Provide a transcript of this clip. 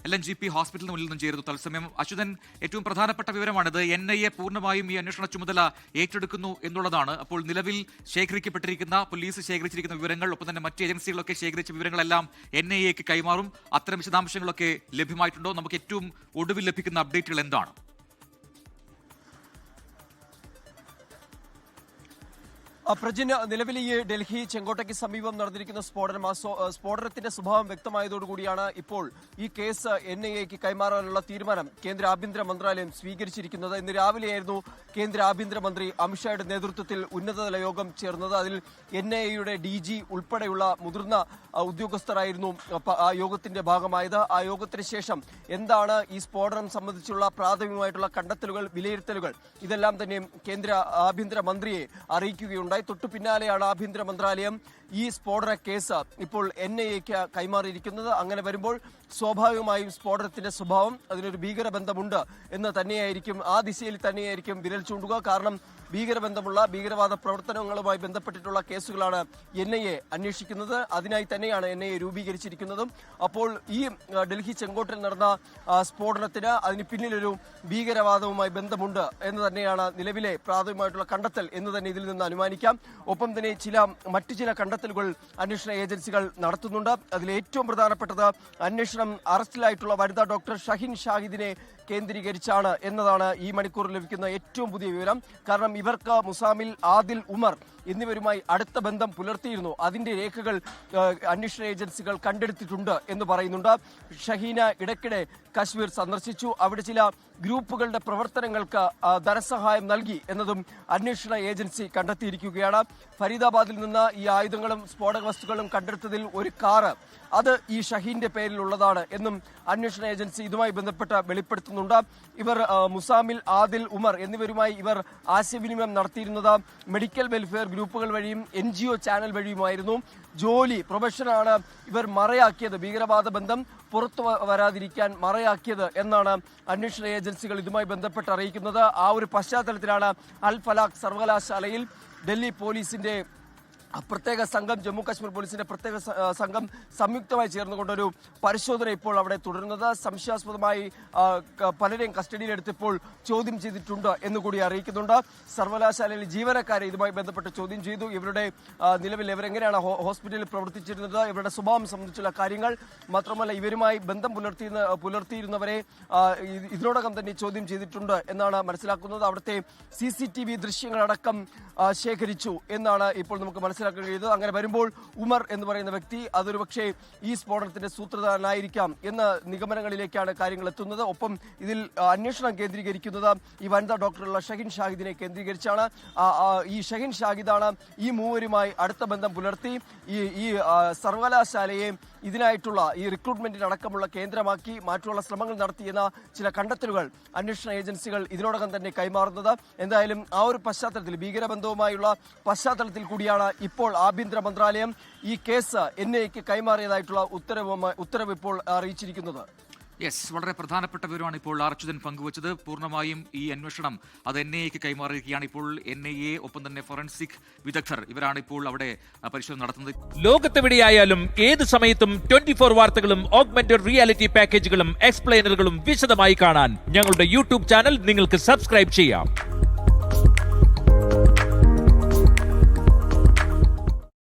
LNGP ഹോസ്പിറ്റലിന് മുന്നിൽ നിന്നും ചേരുന്നു തത്സമയം. അച്യുതൻ, ഏറ്റവും പ്രധാനപ്പെട്ട വിവരമാണിത്. NIA പൂർണ്ണമായും ഈ അന്വേഷണ ചുമതല ഏറ്റെടുക്കുന്നു എന്നുള്ളതാണ്. അപ്പോൾ നിലവിൽ ശേഖരിക്കപ്പെട്ടിരിക്കുന്ന, പോലീസ് ശേഖരിച്ചിരിക്കുന്ന വിവരങ്ങൾ, ഒപ്പം തന്നെ മറ്റ് ഏജൻസികളൊക്കെ ശേഖരിച്ച വിവരങ്ങളെല്ലാം NIAക്ക് കൈമാറും. അത്തരം വിശദാംശങ്ങളൊക്കെ ലഭ്യമായിട്ടുണ്ടോ? നമുക്ക് ഏറ്റവും ഒടുവിൽ ലഭിക്കുന്ന അപ്ഡേറ്റുകൾ എന്താണ്? പ്രജിൻ, നിലവിൽ ഈ ഡൽഹി ചെങ്കോട്ടയ്ക്ക് സമീപം നടന്നിരിക്കുന്ന സ്ഫോടനത്തിന്റെ സ്വഭാവം വ്യക്തമായതോടുകൂടിയാണ് ഇപ്പോൾ ഈ കേസ് NIAക്ക് കൈമാറാനുള്ള തീരുമാനം കേന്ദ്ര ആഭ്യന്തര മന്ത്രാലയം സ്വീകരിച്ചിരിക്കുന്നത്. ഇന്ന് രാവിലെയായിരുന്നു കേന്ദ്ര ആഭ്യന്തരമന്ത്രി അമിത്ഷായുടെ നേതൃത്വത്തിൽ ഉന്നതതല യോഗം ചേർന്നത്. അതിൽ NIAയുടെ DG ഉൾപ്പെടെയുള്ള മുതിർന്ന ഉദ്യോഗസ്ഥരായിരുന്നു ആ യോഗത്തിന്റെ ഭാഗമായത്. ആ യോഗത്തിന് ശേഷം എന്താണ് ഈ സ്ഫോടനം സംബന്ധിച്ചുള്ള പ്രാഥമികമായിട്ടുള്ള കണ്ടെത്തലുകൾ, വിലയിരുത്തലുകൾ, ഇതെല്ലാം തന്നെ കേന്ദ്ര ആഭ്യന്തര മന്ത്രിയെ അറിയിക്കുകയുണ്ടായി. തൊട്ടു പിന്നാലെയാണ് ആഭ്യന്തര മന്ത്രാലയം ഈ സ്ഫോടന കേസ് ഇപ്പോൾ NIAക്ക് കൈമാറിയിരിക്കുന്നത്. അങ്ങനെ വരുമ്പോൾ സ്വാഭാവികമായും സ്ഫോടനത്തിന്റെ സ്വഭാവം, അതിനൊരു ഭീകരബന്ധമുണ്ട് എന്ന് തന്നെയായിരിക്കും, ആ ദിശയിൽ തന്നെയായിരിക്കും വിരൽ ചൂണ്ടുക. കാരണം ഭീകരബന്ധമുള്ള, ഭീകരവാദ പ്രവർത്തനങ്ങളുമായി ബന്ധപ്പെട്ടിട്ടുള്ള കേസുകളാണ് NIA അന്വേഷിക്കുന്നത്. അതിനായി തന്നെയാണ് NIA രൂപീകരിച്ചിരിക്കുന്നതും. അപ്പോൾ ഈ ഡൽഹി ചെങ്കോട്ടിൽ നടന്ന സ്ഫോടനത്തിന് അതിന് പിന്നിലൊരു ഭീകരവാദവുമായി ബന്ധമുണ്ട് എന്ന് തന്നെയാണ് നിലവിലെ പ്രാഥമികമായിട്ടുള്ള കണ്ടെത്തൽ എന്ന് തന്നെ ഇതിൽ നിന്ന് അനുമാനിക്കാം. ഒപ്പം തന്നെ മറ്റു ചില കണ്ടെത്തലുകൾ അന്വേഷണ ഏജൻസികൾ നടത്തുന്നുണ്ട്. അതിൽ ഏറ്റവും പ്രധാനപ്പെട്ടത് അന്വേഷണം അറസ്റ്റിലായിട്ടുള്ള വനിതാ ഡോക്ടർ ഷഹീൻ ഷാഹിദിനെ കേന്ദ്രീകരിച്ചാണ് എന്നതാണ് ഈ മണിക്കൂറിൽ ലഭിക്കുന്ന ഏറ്റവും പുതിയ വിവരം. കാരണം ഇവർക്ക് മുസാമിൽ, ആദിൽ, ഉമർ എന്നിവരുമായി അടുത്ത ബന്ധം പുലർത്തിയിരുന്നു. അതിന്റെ രേഖകൾ അന്വേഷണ ഏജൻസികൾ കണ്ടെടുത്തിട്ടുണ്ട് എന്ന് പറയുന്നുണ്ട്. ഷഹീന ഇടയ്ക്കിടെ കശ്മീർ സന്ദർശിച്ചു. അവിടെ ചില ഗ്രൂപ്പുകളുടെ പ്രവർത്തനങ്ങൾക്ക് ധനസഹായം നൽകി എന്നതും അന്വേഷണ ഏജൻസി കണ്ടെത്തിയിരിക്കുകയാണ്. ഫരീദാബാദിൽ നിന്ന് ഈ ആയുധങ്ങളും സ്ഫോടക വസ്തുക്കളും കണ്ടെടുത്തതിൽ ഒരു കാറ്, അത് ഈ ഷഹീന്റെ പേരിലുള്ളതാണ് എന്നും അന്വേഷണ ഏജൻസി ഇതുമായി ബന്ധപ്പെട്ട് വെളിപ്പെടുത്തുന്നുണ്ട്. ഇവർ മുസാമിൽ, ആദിൽ, ഉമർ എന്നിവരുമായി ഇവർ ആശയവിനിമയം നടത്തിയിരുന്നത് മെഡിക്കൽ വെൽഫെയർ ഗ്രൂപ്പുകൾ വഴിയും NGO ചാനൽ വഴിയുമായിരുന്നു. ജോലി, പ്രൊഫഷനാണ് ഇവർ മറയാക്കിയത്, ഭീകരവാദ ബന്ധം പുറത്തു വരാതിരിക്കാൻ മറയാക്കിയത് എന്നാണ് അന്വേഷണ ഏജൻസികൾ ഇതുമായി ബന്ധപ്പെട്ട് അറിയിക്കുന്നത്. ആ ഒരു പശ്ചാത്തലത്തിലാണ് അൽ ഫലാഖ് സർവകലാശാലയിൽ ഡൽഹി പോലീസിന്റെ പ്രത്യേക സംഘം, ജമ്മു കാശ്മീർ പോലീസിന്റെ പ്രത്യേക സംഘം സംയുക്തമായി ചേർന്നുകൊണ്ടൊരു പരിശോധന ഇപ്പോൾ അവിടെ തുടരുന്നത്. സംശയാസ്പദമായി പലരെയും കസ്റ്റഡിയിലെടുത്തിപ്പോൾ ചോദ്യം ചെയ്തിട്ടുണ്ട് എന്നുകൂടി അറിയിക്കുന്നുണ്ട്. സർവകലാശാലയിലെ ജീവനക്കാരെ ഇതുമായി ബന്ധപ്പെട്ട് ചോദ്യം ചെയ്തു. ഇവരുടെ നിലവിൽ ഇവരെങ്ങനെയാണ് ഹോസ്പിറ്റലിൽ പ്രവർത്തിച്ചിരുന്നത്, ഇവരുടെ സ്വഭാവം സംബന്ധിച്ചുള്ള കാര്യങ്ങൾ, മാത്രമല്ല ഇവരുമായി ബന്ധം പുലർത്തിയിരുന്നവരെ ഇതിനോടകം തന്നെ ചോദ്യം ചെയ്തിട്ടുണ്ട് എന്നാണ് മനസ്സിലാക്കുന്നത്. അവിടുത്തെ CCTV ദൃശ്യങ്ങളടക്കം ശേഖരിച്ചു എന്നാണ് ഇപ്പോൾ നമുക്ക് മനസ്സിലാക്കാൻ കഴിയുന്നത്. അങ്ങനെ വരുമ്പോൾ ഉമർ എന്ന് പറയുന്ന വ്യക്തി അതൊരു പക്ഷേ ഈ സ്ഫോടനത്തിന്റെ സൂത്രധാരനായിരിക്കാം എന്ന നിഗമനങ്ങളിലേക്കാണ് കാര്യങ്ങൾ എത്തുന്നത്. ഒപ്പം ഇതിൽ അന്വേഷണം കേന്ദ്രീകരിക്കുന്നത് ഈ വനിതാ ഡോക്ടറുള്ള ഷഹീൻ ഷാഹിദിനെ കേന്ദ്രീകരിച്ചാണ്. ഈ ഷഹീൻ ഷാഹിദാണ് ഈ മൂവരുമായി അടുത്ത ബന്ധം പുലർത്തി ഈ സർവകലാശാലയെ ഇതിനായിട്ടുള്ള ഈ റിക്രൂട്ട്മെന്റിനടക്കമുള്ള കേന്ദ്രമാക്കി മാറ്റുള്ള ശ്രമങ്ങൾ നടത്തിയെന്ന ചില കണ്ടെത്തലുകൾ അന്വേഷണ ഏജൻസികൾ ഇതിനോടകം തന്നെ കൈമാറുന്നത്. എന്തായാലും ആ ഒരു പശ്ചാത്തലത്തിൽ, ഭീകരബന്ധവുമായുള്ള പശ്ചാത്തലത്തിൽ കൂടിയാണ് ഇപ്പോൾ ആഭ്യന്തര മന്ത്രാലയം ഈ കേസ് NIAക്ക് കൈമാറിയതായിട്ടുള്ള ഉത്തരവ് ഇപ്പോൾ അറിയിച്ചിരിക്കുന്നത്. യെസ്, വളരെ പ്രധാനപ്പെട്ട വിവരമാണ് ഇപ്പോൾ അച്യുതൻ പങ്കുവച്ചത്. പൂർണ്ണമായും ഈ അന്വേഷണം അത് NIAക്ക് കൈമാറിയിരിക്കുകയാണ്. ഇപ്പോൾ NIA, ഒപ്പം തന്നെ ഫോറൻസിക് വിദഗ്ധർ, ഇവരാണ് ഇപ്പോൾ അവിടെ പരിശോധന നടത്തുന്നത്. ലോകത്തെവിടെയായാലും ഏത് സമയത്തും 24 വാർത്തകളും ഓഗ്മെന്റഡ് റിയാലിറ്റി പാക്കേജുകളും എക്സ്പ്ലെയിനറുകളും വിശദമായി കാണാൻ ഞങ്ങളുടെ YouTube ചാനൽ നിങ്ങൾക്ക് സബ്സ്ക്രൈബ് ചെയ്യാം.